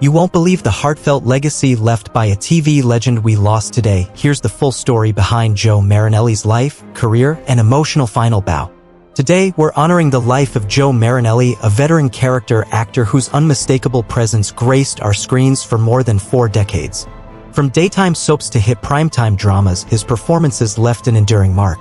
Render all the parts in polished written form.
You won't believe the heartfelt legacy left by a TV legend we lost today. Here's the full story behind Joe Marinelli's life, career, and emotional final bow. Today, we're honoring the life of Joe Marinelli, a veteran character actor whose unmistakable presence graced our screens for more than 4 decades. From daytime soaps to hit primetime dramas, his performances left an enduring mark.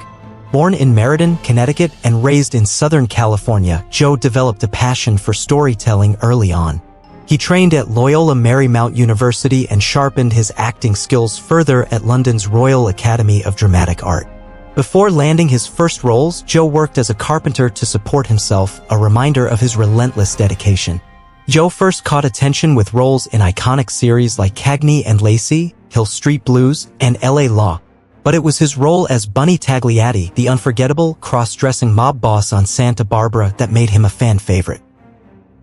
Born in Meriden, Connecticut, and raised in Southern California, Joe developed a passion for storytelling early on. He trained at Loyola Marymount University and sharpened his acting skills further at London's Royal Academy of Dramatic Art. Before landing his first roles, Joe worked as a carpenter to support himself, a reminder of his relentless dedication. Joe first caught attention with roles in iconic series like Cagney and Lacey, Hill Street Blues, and LA Law. But it was his role as Bunny Tagliatti, the unforgettable, cross-dressing mob boss on Santa Barbara, that made him a fan favorite.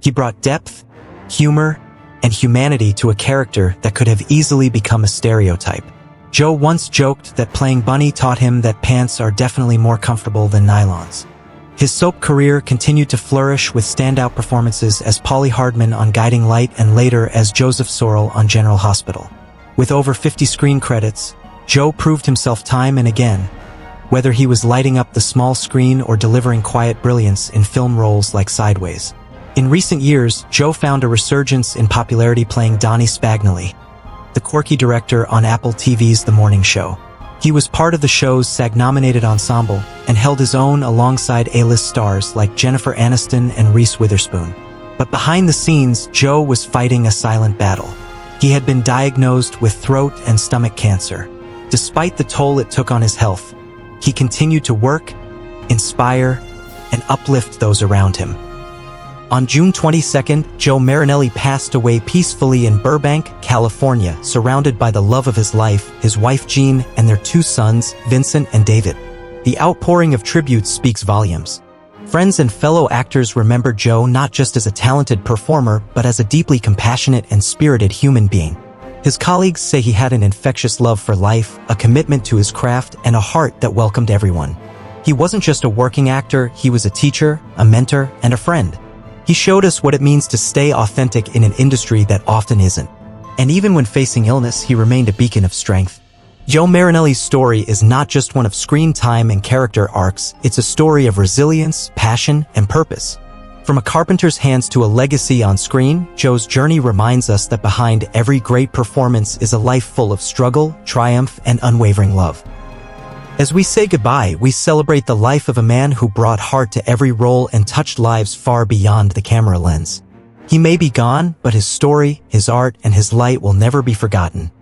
He brought depth, humor, and humanity to a character that could have easily become a stereotype. Joe once joked that playing Bunny taught him that pants are definitely more comfortable than nylons. His soap career continued to flourish with standout performances as Polly Hardman on Guiding Light and later as Joseph Sorrell on General Hospital. With over 50 screen credits, Joe proved himself time and again, whether he was lighting up the small screen or delivering quiet brilliance in film roles like Sideways. In recent years, Joe found a resurgence in popularity playing Donnie Spagnoli, the quirky director on Apple TV's The Morning Show. He was part of the show's SAG-nominated Ensemble and held his own alongside A-list stars like Jennifer Aniston and Reese Witherspoon. But behind the scenes, Joe was fighting a silent battle. He had been diagnosed with throat and stomach cancer. Despite the toll it took on his health, he continued to work, inspire, and uplift those around him. On June 22nd, Joe Marinelli passed away peacefully in Burbank, California, surrounded by the love of his life, his wife Jean, and their 2 sons, Vincent and David. The outpouring of tributes speaks volumes. Friends and fellow actors remember Joe not just as a talented performer, but as a deeply compassionate and spirited human being. His colleagues say he had an infectious love for life, a commitment to his craft, and a heart that welcomed everyone. He wasn't just a working actor, he was a teacher, a mentor, and a friend. He showed us what it means to stay authentic in an industry that often isn't. And even when facing illness, he remained a beacon of strength. Joe Marinelli's story is not just one of screen time and character arcs, it's a story of resilience, passion, and purpose. From a carpenter's hands to a legacy on screen, Joe's journey reminds us that behind every great performance is a life full of struggle, triumph, and unwavering love. As we say goodbye, we celebrate the life of a man who brought heart to every role and touched lives far beyond the camera lens. He may be gone, but his story, his art, and his light will never be forgotten.